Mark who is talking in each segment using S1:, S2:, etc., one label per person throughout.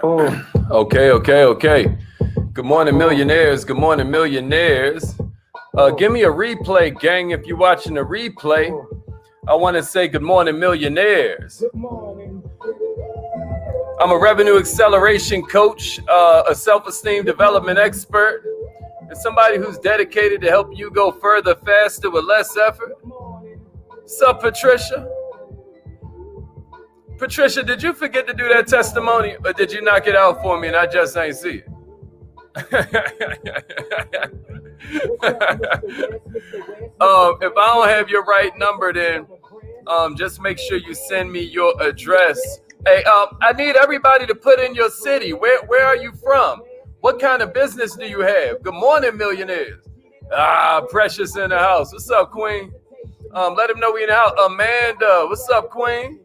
S1: Okay. Good morning, millionaires. Good morning, millionaires. Give me a replay, gang. If you're watching the replay, I want to say good morning, millionaires. Good morning. I'm a revenue acceleration coach, a self-esteem development expert, and somebody who's dedicated to help you go further, faster, with less effort. What's up, Patricia? Patricia, did you forget to do that testimony, or did you knock it out for me and I just ain't see it? If I don't have your right number, then just make sure you send me your address. Hey, I need everybody to put in your city. Where are you from? What kind of business do you have? Good morning, millionaires. Precious in the house. What's up, Queen? Let them know we in the house. Amanda, what's up, Queen?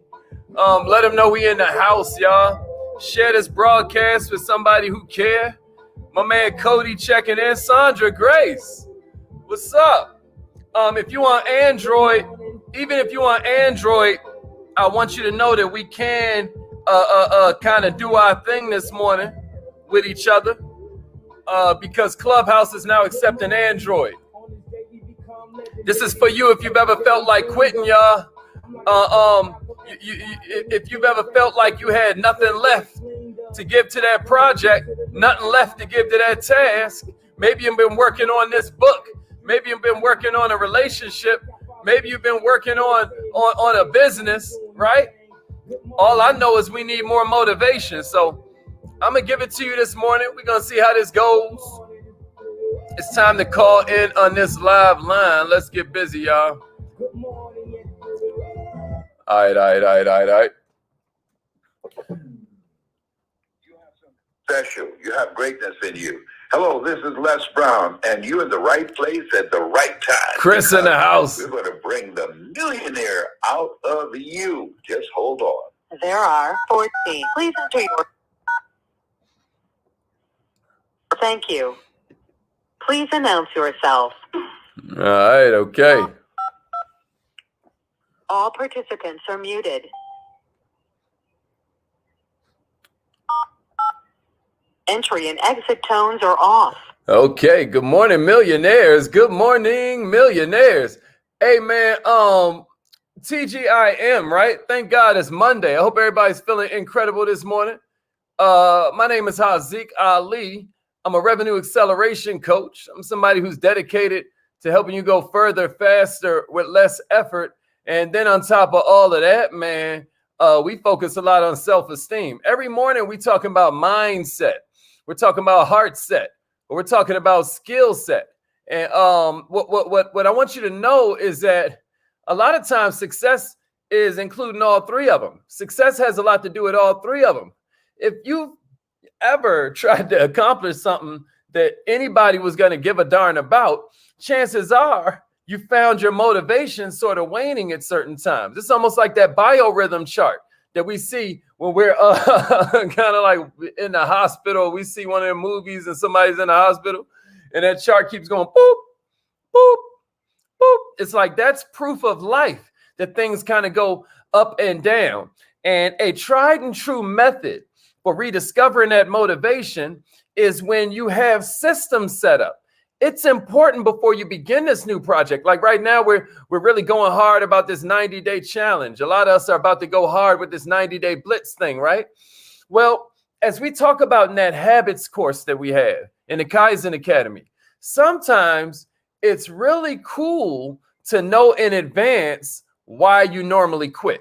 S1: Let them know we in the house, y'all. Share this broadcast with somebody who care. My man Cody checking in. Sandra Grace, what's up? If you want Android, even if you want Android, I want you to know that we can kind of do our thing this morning with each other because Clubhouse is now accepting Android. This is for you if you've ever felt like quitting, y'all. If you've ever felt like you had nothing left to give to that project, nothing left to give to that task, maybe you've been working on this book, maybe you've been working on a relationship, maybe you've been working on a business, right? All I know is we need more motivation. So I'm going to give it to you this morning. We're going to see how this goes. It's time to call in on this live line. Let's get busy, y'all. All right.
S2: Special. You have greatness in you. Hello, this is Les Brown, and you're in the right place at the right time.
S1: Chris in the house.
S2: We're going to bring the millionaire out of you. Just hold on.
S3: There are 14. Please enter your... Thank you. Please announce yourself.
S1: All right, okay.
S3: All participants are muted. Entry and exit tones are off.
S1: Okay, good morning, millionaires. Good morning, millionaires. Hey, man, TGIM, right? Thank God it's Monday. I hope everybody's feeling incredible this morning. My name is Haziq Ali. I'm a revenue acceleration coach. I'm somebody who's dedicated to helping you go further, faster, with less effort. And then on top of all of that, man, we focus a lot on self-esteem. Every morning we talking about mindset. We're talking about heart set. We're talking about skill set. And what I want you to know is that a lot of times success is including all three of them. Success has a lot to do with all three of them. If you've ever tried to accomplish something that anybody was going to give a darn about, chances are you found your motivation sort of waning at certain times. It's almost like that biorhythm chart that we see when we're kind of like in the hospital. We see one of the movies and somebody's in the hospital and that chart keeps going boop, boop, boop. It's like that's proof of life that things kind of go up and down. And a tried and true method for rediscovering that motivation is when you have systems set up. It's important before you begin this new project. Like right now, we're really going hard about this 90-day challenge. A lot of us are about to go hard with this 90-day blitz thing, right? Well, as we talk about in that habits course that we have in the Kaizen Academy, sometimes it's really cool to know in advance why you normally quit.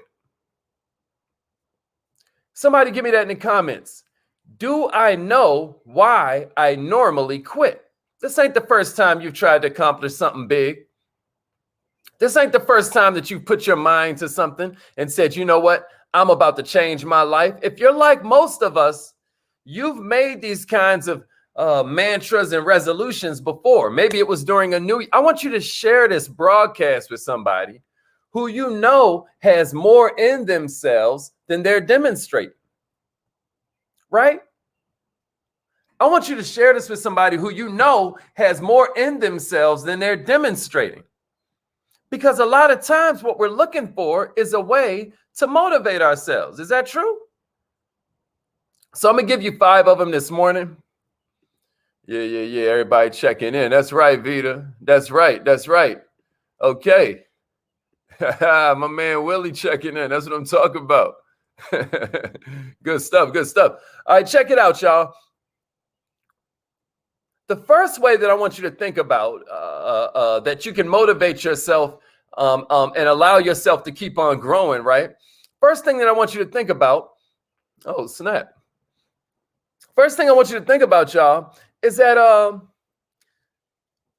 S1: Somebody give me that in the comments. Do I know why I normally quit? This ain't the first time you've tried to accomplish something big. This ain't the first time that you've put your mind to something and said, you know what? I'm about to change my life. If you're like most of us, you've made these kinds of mantras and resolutions before. Maybe it was during a new... I want you to share this broadcast with somebody who you know has more in themselves than they're demonstrating. Right? I want you to share this with somebody who you know has more in themselves than they're demonstrating. Because a lot of times what we're looking for is a way to motivate ourselves. Is that true? So I'm going to give you 5 of them this morning. Yeah. Everybody checking in. That's right, Vita. That's right. Okay. My man Willie checking in. That's what I'm talking about. Good stuff. All right, check it out, y'all. The first way that I want you to think about that you can motivate yourself and allow yourself to keep on growing, right? First thing that I want you to think about, oh, snap. First thing I want you to think about, y'all, is that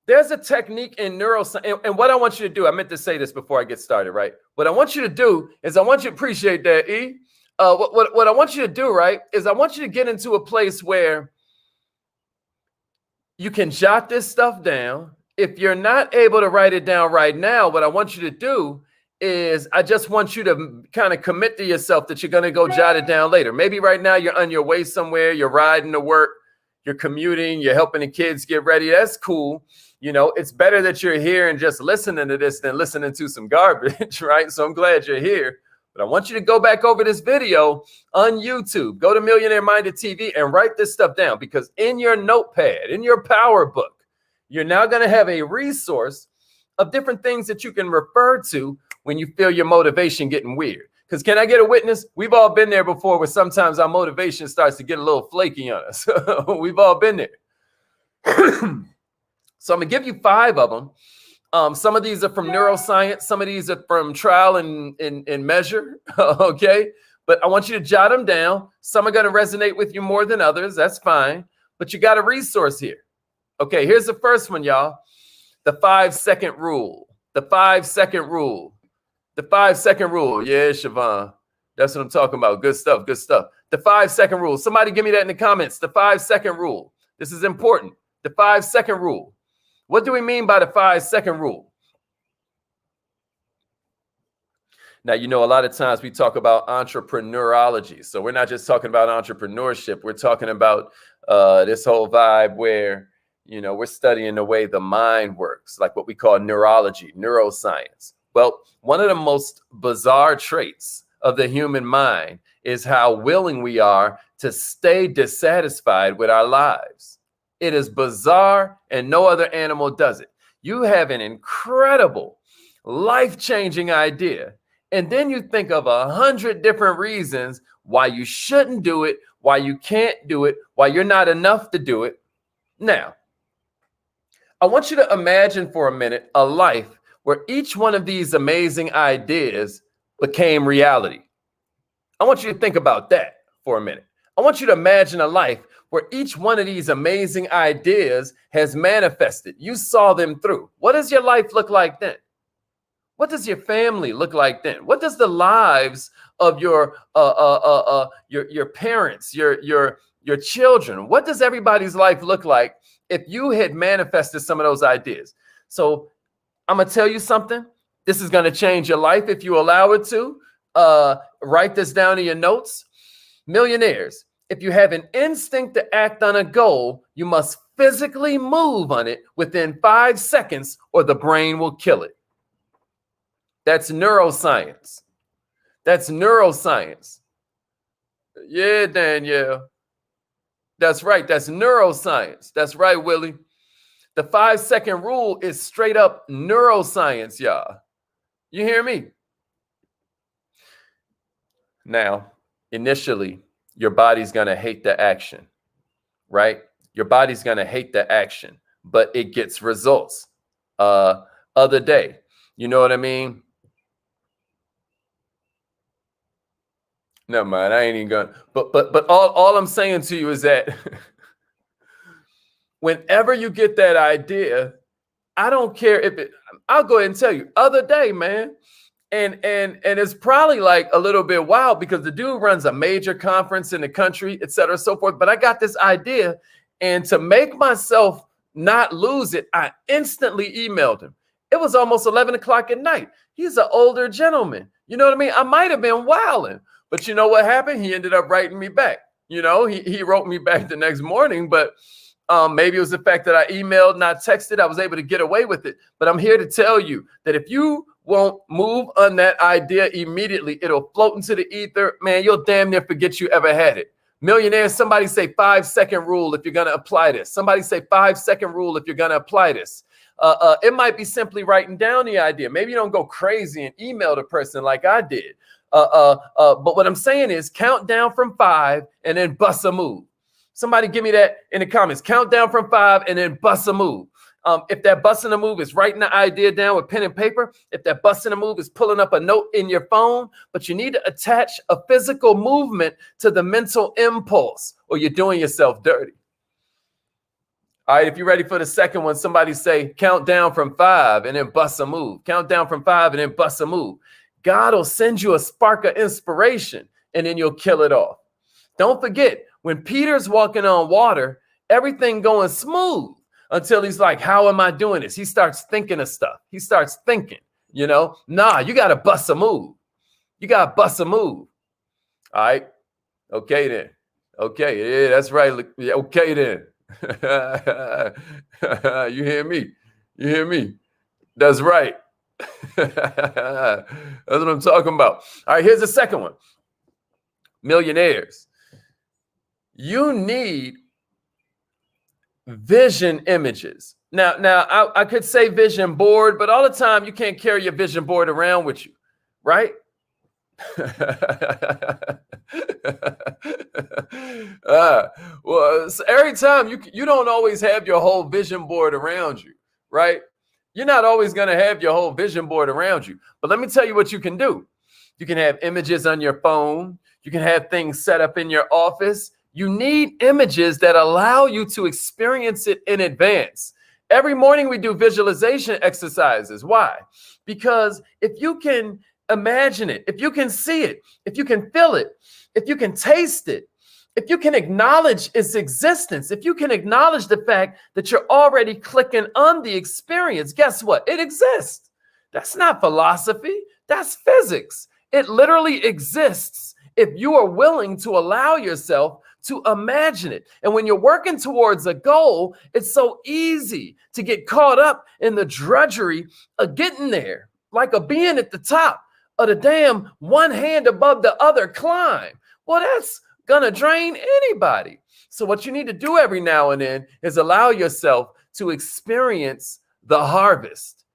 S1: there's a technique in neuroscience. And what I want you to do, I meant to say this before I get started, right? What I want you to do is I want you to appreciate that, E. What I want you to do, right, is I want you to get into a place where you can jot this stuff down. If you're not able to write it down right now, what I want you to do is I just want you to kind of commit to yourself that you're going to go jot it down later. Maybe right now you're on your way somewhere, you're riding to work, you're commuting, you're helping the kids get ready. That's cool. You know, it's better that you're here and just listening to this than listening to some garbage, right? So I'm glad you're here. But I want you to go back over this video on YouTube. Go to Millionaire Minded TV and write this stuff down, because in your notepad, in your power book, you're now going to have a resource of different things that you can refer to when you feel your motivation getting weird. Because can I get a witness? We've all been there before, where sometimes our motivation starts to get a little flaky on us. We've all been there. So I'm going to give you 5 of them. Some of these are from neuroscience. Some of these are from trial and measure. Okay. But I want you to jot them down. Some are going to resonate with you more than others. That's fine. But you got a resource here. Okay. Here's the first one, y'all. The 5-second rule. The 5-second rule. The 5-second rule. Yeah, Siobhan. That's what I'm talking about. Good stuff. The 5-second rule. Somebody give me that in the comments. The 5-second rule. This is important. The 5-second rule. What do we mean by the 5-second rule? Now, you know, a lot of times we talk about entrepreneurology. So we're not just talking about entrepreneurship. We're talking about this whole vibe where, you know, we're studying the way the mind works, like what we call neurology, neuroscience. Well, one of the most bizarre traits of the human mind is how willing we are to stay dissatisfied with our lives. It is bizarre, and no other animal does it. You have an incredible, life-changing idea, and then you think of 100 different reasons why you shouldn't do it, why you can't do it, why you're not enough to do it. Now, I want you to imagine for a minute a life where each one of these amazing ideas became reality. I want you to think about that for a minute. I want you to imagine a life where each one of these amazing ideas has manifested. You saw them through. What does your life look like then? What does your family look like then? What does the lives of your parents, your children, what does everybody's life look like if you had manifested some of those ideas? So I'm going to tell you something. This is going to change your life if you allow it to. Write this down in your notes. Millionaires, if you have an instinct to act on a goal, you must physically move on it within 5 seconds or the brain will kill it. That's neuroscience. That's neuroscience. Yeah, Danielle. That's right. That's neuroscience. That's right, Willie. The 5-second rule is straight up neuroscience, y'all. You hear me? Now, initially, your body's going to hate the action, right? Your body's going to hate the action, but it gets results. Other day, you know what I mean? Never mind, I ain't even going. But all I'm saying to you is that whenever you get that idea, I don't care if it. I'll go ahead and tell you. Other day, man. And it's probably like a little bit wild because the dude runs a major conference in the country, et cetera, so forth. But I got this idea, and to make myself not lose it, I instantly emailed him. It was almost 11 o'clock at night. He's an older gentleman. You know what I mean? I might have been wilding, but you know what happened? He ended up writing me back. You know, he wrote me back the next morning, but maybe it was the fact that I emailed, not texted. I was able to get away with it. But I'm here to tell you that if you won't move on that idea immediately, it'll float into the ether. Man, you'll damn near forget you ever had it. Millionaires, somebody say 5-second rule if you're going to apply this. Somebody say 5-second rule if you're going to apply this. It might be simply writing down the idea. Maybe you don't go crazy and email the person like I did. But what I'm saying is count down from 5 and then bust a move. Somebody give me that in the comments. Count down from 5 and then bust a move. If that busting a move is writing the idea down with pen and paper, if that busting a move is pulling up a note in your phone, but you need to attach a physical movement to the mental impulse or you're doing yourself dirty. All right, if you're ready for the second one, somebody say count down from 5 and then bust a move. Count down from 5 and then bust a move. God will send you a spark of inspiration and then you'll kill it off. Don't forget, when Peter's walking on water, everything going smooth. Until he's like, how am I doing this? He starts thinking of stuff. He starts thinking, you know, nah, you got to bust a move. You got to bust a move. All right. Okay, then. Okay. Yeah, that's right. Yeah, okay, then. You hear me? You hear me? That's right. That's what I'm talking about. All right. Here's the second one. Millionaires. You need vision images. Now, I could say vision board, but all the time you can't carry your vision board around with you, right? Well, so every time you don't always have your whole vision board around you, right? You're not always going to have your whole vision board around you. But let me tell you what you can do. You can have images on your phone. You can have things set up in your office. You need images that allow you to experience it in advance. Every morning we do visualization exercises. Why? Because if you can imagine it, if you can see it, if you can feel it, if you can taste it, if you can acknowledge its existence, if you can acknowledge the fact that you're already clicking on the experience, guess what? It exists. That's not philosophy. That's physics. It literally exists if you are willing to allow yourself to imagine it. And when you're working towards a goal, it's so easy to get caught up in the drudgery of getting there, like a being at the top of the damn one hand above the other climb. Well, that's gonna drain anybody. So what you need to do every now and then is allow yourself to experience the harvest.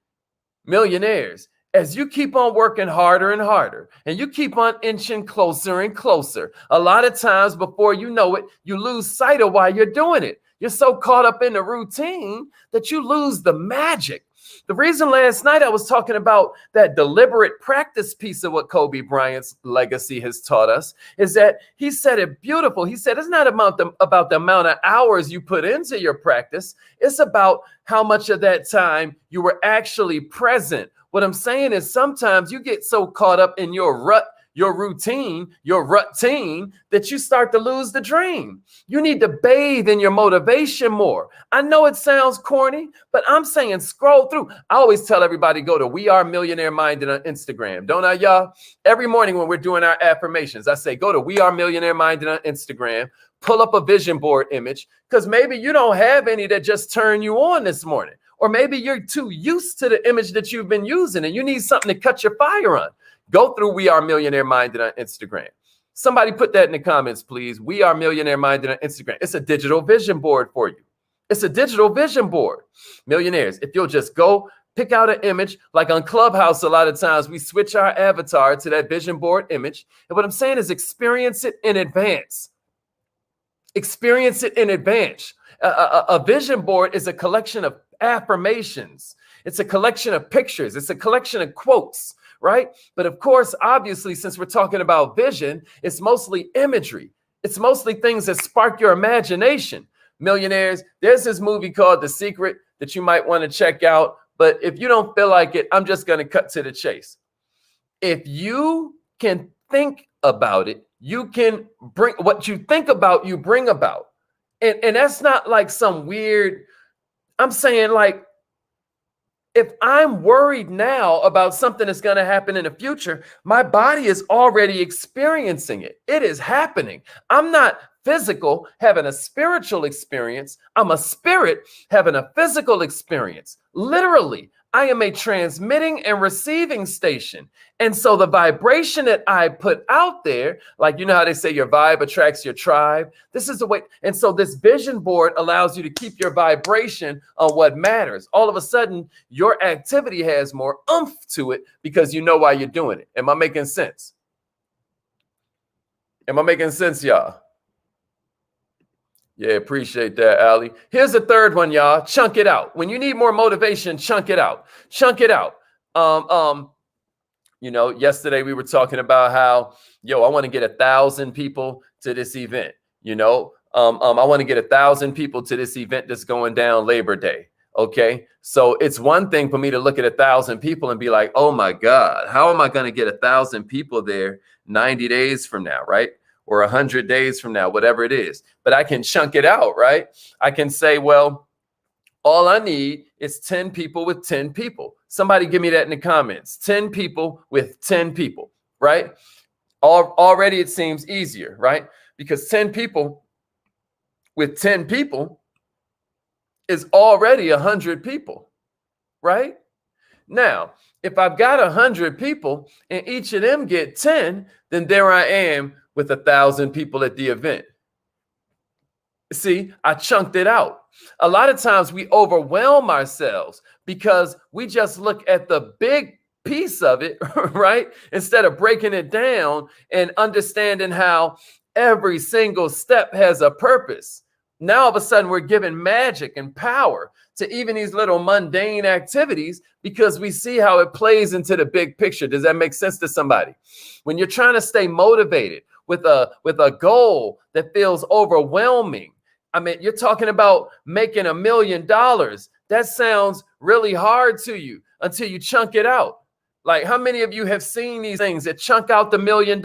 S1: Millionaires, as you keep on working harder and harder, and you keep on inching closer and closer, a lot of times before you know it, you lose sight of why you're doing it. You're so caught up in the routine that you lose the magic. The reason last night I was talking about that deliberate practice piece of what Kobe Bryant's legacy has taught us is that he said it beautiful. He said it's not about the amount of hours you put into your practice. It's about how much of that time you were actually present. What I'm saying is sometimes you get so caught up in your rut, your routine, your rutine that you start to lose the dream. You need to bathe in your motivation more. I know it sounds corny, but I'm saying scroll through. I always tell everybody go to We Are Millionaire Minded on Instagram. Don't I, y'all? Every morning when we're doing our affirmations, I say go to We Are Millionaire Minded on Instagram. Pull up a vision board image because maybe you don't have any that just turn you on this morning. Or maybe you're too used to the image that you've been using and you need something to cut your fire on. Go through We Are Millionaire Minded on Instagram. Somebody put that in the comments, please. We Are Millionaire Minded on Instagram. It's a digital vision board for you. It's a digital vision board. Millionaires, if you'll just go pick out an image, like on Clubhouse, a lot of times we switch our avatar to that vision board image. And what I'm saying is experience it in advance. Experience it in advance. A vision board is a collection of affirmations. It's a collection of pictures. It's a collection of quotes, right? But of course, obviously, since we're talking about vision, it's mostly imagery. It's mostly things that spark your imagination. Millionaires, there's this movie called The Secret that you might want to check out. But if you don't feel like it, I'm just going to cut to the chase. If you can think about it, you can bring what you think about, you bring about. And that's not like some weird, I'm saying like, if I'm worried now about something that's going to happen in the future, my body is already experiencing it. It is happening. I'm not physical having a spiritual experience. I'm a spirit having a physical experience. Literally, I am a transmitting and receiving station. And so the vibration that I put out there, like, you know how they say your vibe attracts your tribe? This is the way. And so this vision board allows you to keep your vibration on what matters. All of a sudden, your activity has more oomph to it because you know why you're doing it. Am I making sense? Am I making sense, y'all? Yeah, appreciate that, Allie. Here's the third one, y'all. Chunk it out. When you need more motivation, chunk it out. Chunk it out. You know, yesterday we were talking about how, I want to get 1,000 people to this event. You know, I want to get 1,000 people to this event that's going down Labor Day. Okay, so it's one thing for me to look at 1,000 people and be like, oh my God, how am I going to get 1,000 people there 90 days from now, right? Or 100 days from now, whatever it is. But I can chunk it out, right? I can say, well, all I need is 10 people with 10 people. Somebody give me that in the comments. 10 people with 10 people, right? Already it seems easier, right? Because 10 people with 10 people is already 100 people, right? Now, if I've got 100 people and each of them get 10, then there I am with 1,000 people at the event. See, I chunked it out. A lot of times we overwhelm ourselves because we just look at the big piece of it, right? Instead of breaking it down and understanding how every single step has a purpose. Now, all of a sudden, we're given magic and power to even these little mundane activities because we see how it plays into the big picture. Does that make sense to somebody? When you're trying to stay motivated with a goal that feels overwhelming, I mean, you're talking about making $1 million. That sounds really hard to you until you chunk it out. Like, how many of you have seen these things that chunk out the $1 million?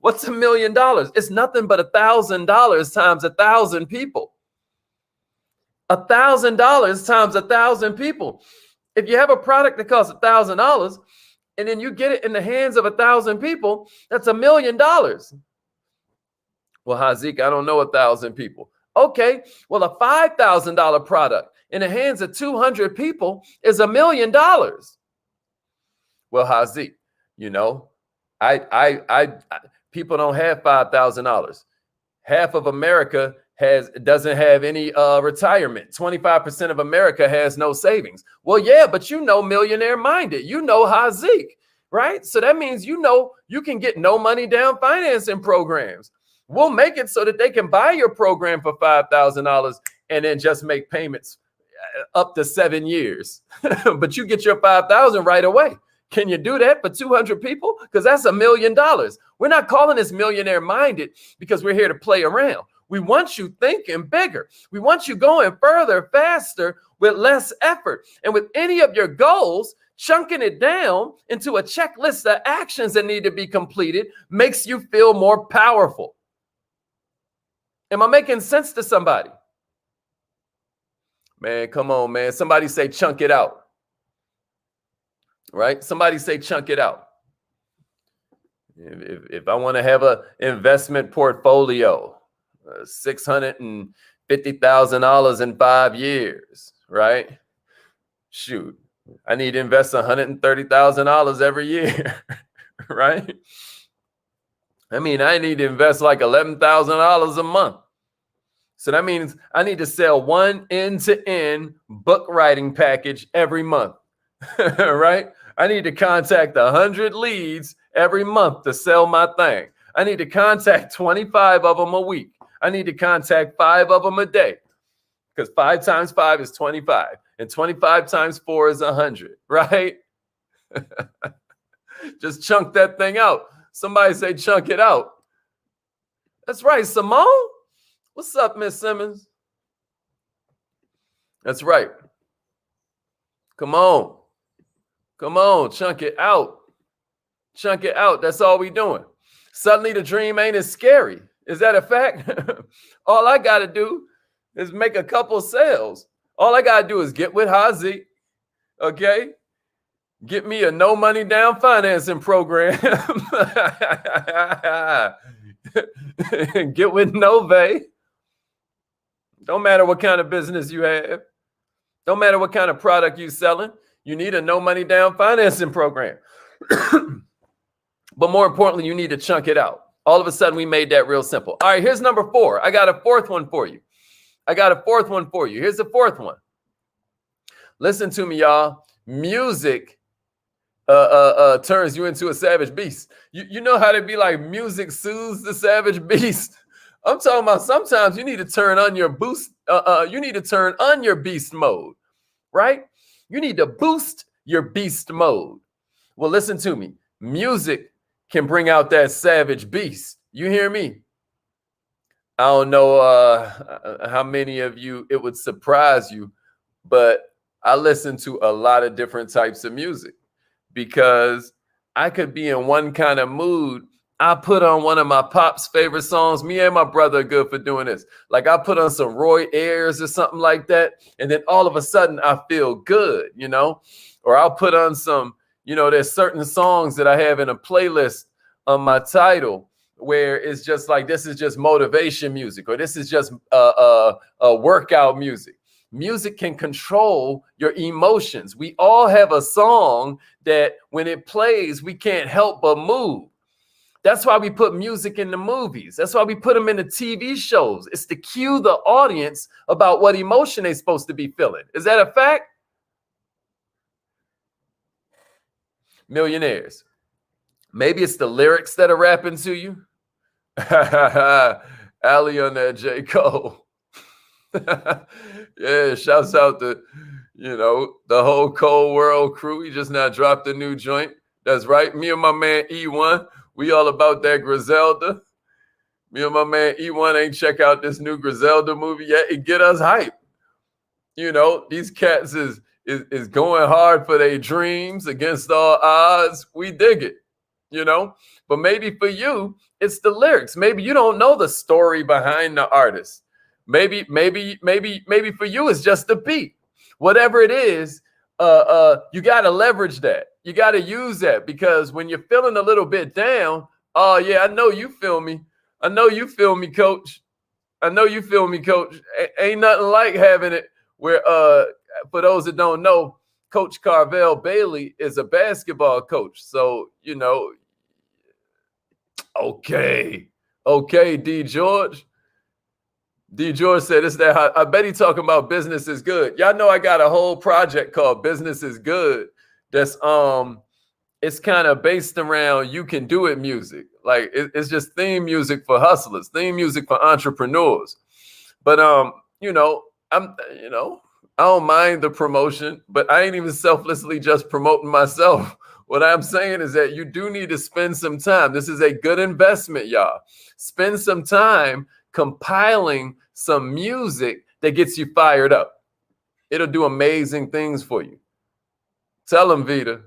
S1: What's $1 million? It's nothing but $1,000 times 1,000 people. $1,000 times 1,000 people. If you have a product that costs $1,000 and then you get it in the hands of 1,000 people, that's $1 million. Well, Hazik, I don't know 1,000 people. Okay, well, a $5,000 product in the hands of 200 people is $1 million. Well, Hazik, you know, people don't have $5,000. Half of America doesn't have any retirement. 25% of America has no savings. Well, yeah, but you know, millionaire minded, you know, Hazik, right? So that means, you know, you can get no money down financing programs. We'll make it so that they can buy your program for $5,000 and then just make payments up to 7 years. But you get your $5,000 right away. Can you do that for 200 people? Because that's $1 million. We're not calling this millionaire minded because we're here to play around. We want you thinking bigger. We want you going further, faster, with less effort. And with any of your goals, chunking it down into a checklist of actions that need to be completed makes you feel more powerful. Am I making sense to somebody? Man, come on, man. Somebody say chunk it out. Right? Somebody say chunk it out. If I want to have an investment portfolio, $650,000 in 5 years, right? Shoot, I need to invest $130,000 every year, right? I mean, I need to invest like $11,000 a month. So that means I need to sell one end-to-end book writing package every month, right? I need to contact 100 leads every month to sell my thing. I need to contact 25 of them a week. I need to contact 5 of them a day because 5 times 5 is 25 and 25 times 4 is 100, right? Just chunk that thing out. Somebody say chunk it out. That's right, Simone. What's up, Miss Simmons? That's right. Come on. Come on, chunk it out. Chunk it out. That's all we doing. Suddenly the dream ain't as scary. Is that a fact? All I got to do is make a couple sales. All I got to do is get with Hazi, okay? Get me a no money down financing program. Get with Nove. Don't matter what kind of business you have. Don't matter what kind of product you're selling. You need a no money down financing program. But more importantly, you need to chunk it out. All of a sudden, we made that real simple. All right, here's number 4. I got a fourth one for you. Here's the fourth one. Listen to me, y'all. Music turns you into a savage beast. You know how to be like, music soothes the savage beast. I'm talking about sometimes you need to turn on your boost. You need to turn on your beast mode, right? You need to boost your beast mode. Well, listen to me. Music can bring out that savage beast. You hear me? I don't know how many of you it would surprise you, but I listen to a lot of different types of music because I could be in one kind of mood. I put on one of my pop's favorite songs. Me and my brother are good for doing this. Like I put on some Roy Ayers or something like that. And then all of a sudden I feel good, you know, or I'll put on some, you know, there's certain songs that I have in a playlist on my title where it's just like, this is just motivation music, or this is just workout music. Music can control your emotions. We all have a song that when it plays, we can't help but move. That's why we put music in the movies. That's why we put them in the TV shows. It's to cue the audience about what emotion they're supposed to be feeling. Is that a fact? Millionaires. Maybe it's the lyrics that are rapping to you. Allie on that J. Cole. Yeah, shouts out to, you know, the whole Cole World crew. He just now dropped a new joint. That's right. Me and my man E1, we all about that Griselda. Me and my man E1 ain't check out this new Griselda movie yet. It get us hype. You know, these cats is going hard for their dreams against all odds. We dig it, you know. But maybe for you, it's the lyrics. Maybe you don't know the story behind the artist. Maybe for you, it's just the beat. Whatever it is, you got to leverage that. You got to use that, because when you're feeling a little bit down, oh yeah, I know you feel me. I know you feel me, coach. I know you feel me, coach. Ain't nothing like having it where, for those that don't know, Coach Carvel Bailey is a basketball coach. So, you know, okay, D. George. D. George said, "It's that. I bet he talking about business is good." Y'all know I got a whole project called Business is Good. That's it's kind of based around you can do it music. Like it's just theme music for hustlers, theme music for entrepreneurs. But you know, I don't mind the promotion, but I ain't even selflessly just promoting myself. What I'm saying is that you do need to spend some time. This is a good investment, y'all. Spend some time compiling some music that gets you fired up. It'll do amazing things for you. Tell them, Vita.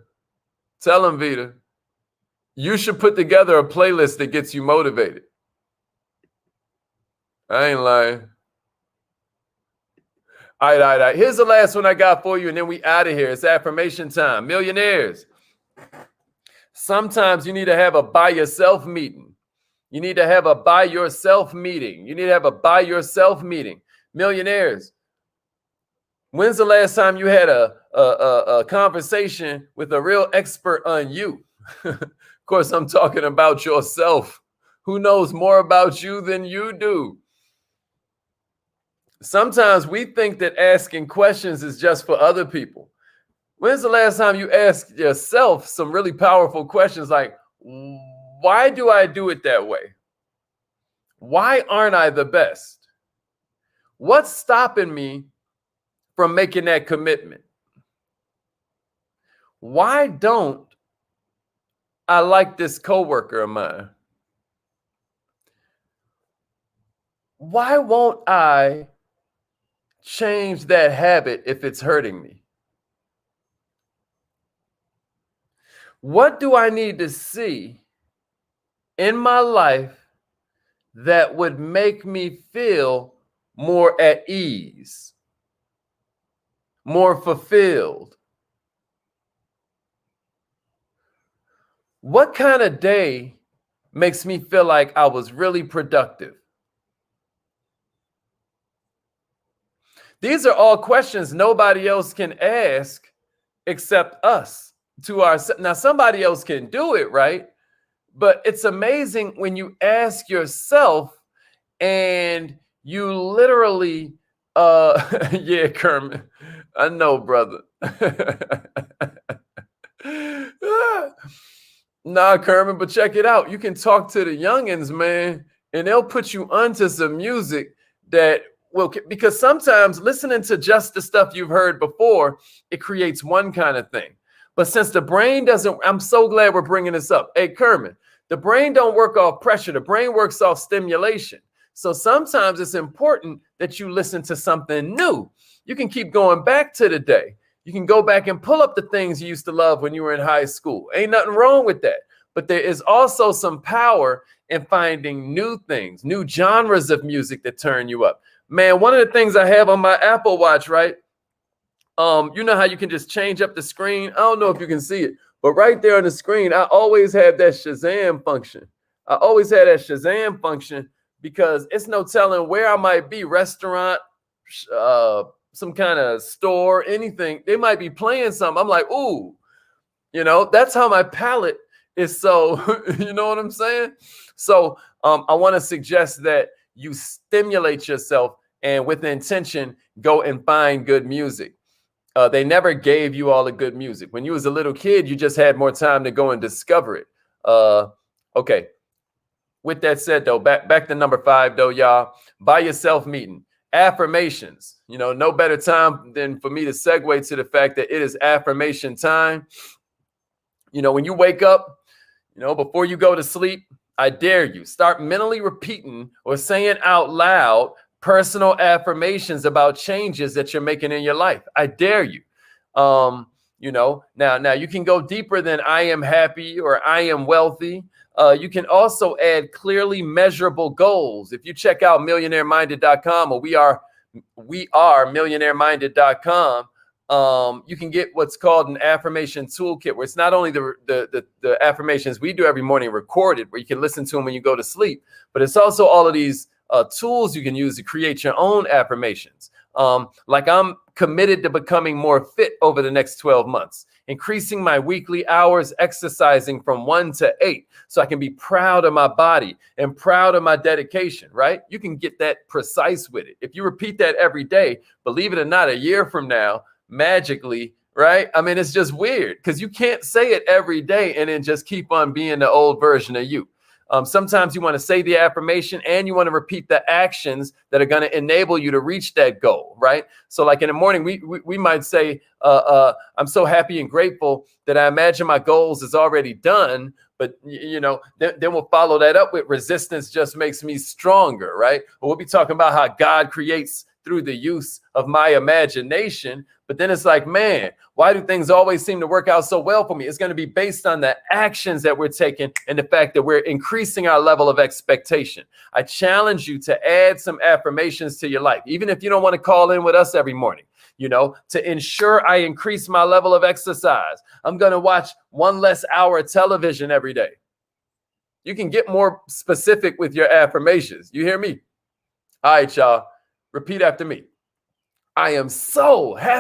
S1: Tell them, Vita. You should put together a playlist that gets you motivated. I ain't lying. All right. Here's the last one I got for you, and then we out of here. It's affirmation time. Millionaires. Sometimes you need to have a by yourself meeting. You need to have a by yourself meeting. You need to have a by yourself meeting. Millionaires. When's the last time you had a conversation with a real expert on you? Of course, I'm talking about yourself. Who knows more about you than you do? Sometimes we think that asking questions is just for other people. When's the last time you asked yourself some really powerful questions like, why do I do it that way? Why aren't I the best? What's stopping me from making that commitment? Why don't I like this coworker of mine? Why won't I change that habit if it's hurting me? What do I need to see in my life that would make me feel more at ease, more fulfilled? What kind of day makes me feel like I was really productive? These are all questions nobody else can ask except us to ourselves. Now, somebody else can do it, right? But it's amazing when you ask yourself and you literally, yeah, Kermit, I know, brother. Nah, Kermit, but check it out. You can talk to the youngins, man, and they'll put you onto some music that will, because sometimes listening to just the stuff you've heard before, it creates one kind of thing. But since the brain doesn't, I'm so glad we're bringing this up. Hey, Kermit, the brain don't work off pressure. The brain works off stimulation. So sometimes it's important that you listen to something new. You can keep going back to the day. You can go back and pull up the things you used to love when you were in high school. Ain't nothing wrong with that. But there is also some power in finding new things, new genres of music that turn you up. Man, one of the things I have on my Apple Watch, right? You know how you can just change up the screen? I don't know if you can see it, but right there on the screen, I always have that Shazam function. I always had that Shazam function because it's no telling where I might be, restaurant, some kind of store, anything. They might be playing something. I'm like, ooh, you know, that's how my palate is. So, you know what I'm saying? So I want to suggest that you stimulate yourself and with intention, go and find good music. They never gave you all the good music. When you was a little kid, you just had more time to go and discover it. Okay. With that said, though, back to number 5, though, y'all. By yourself meeting. Affirmations. You know, no better time than for me to segue to the fact that it is affirmation time. You know, when you wake up, you know, before you go to sleep, I dare you, start mentally repeating or saying out loud personal affirmations about changes that you're making in your life. I dare you. You know, now you can go deeper than I am happy or I am wealthy. You can also add clearly measurable goals. If you check out millionaireminded.com or we are millionaireminded.com, you can get what's called an affirmation toolkit, where it's not only the affirmations we do every morning recorded, where you can listen to them when you go to sleep, but it's also all of these tools you can use to create your own affirmations. Like I'm committed to becoming more fit over the next 12 months, increasing my weekly hours exercising from 1 to 8 so I can be proud of my body and proud of my dedication, right? You can get that precise with it. If you repeat that every day, believe it or not, a year from now, magically, right? I mean, it's just weird because you can't say it every day and then just keep on being the old version of you. Sometimes you want to say the affirmation and you want to repeat the actions that are going to enable you to reach that goal, right? So like in the morning, we might say, I'm so happy and grateful that I imagine my goals is already done. But, you know, then we'll follow that up with resistance just makes me stronger, right? Or we'll be talking about how God creates through the use of my imagination. But then it's like, man, why do things always seem to work out so well for me? It's going to be based on the actions that we're taking and the fact that we're increasing our level of expectation. I challenge you to add some affirmations to your life, even if you don't want to call in with us every morning, you know, to ensure I increase my level of exercise. I'm going to watch 1 less hour of television every day. You can get more specific with your affirmations. You hear me? All right, y'all. Repeat after me. I am so happy.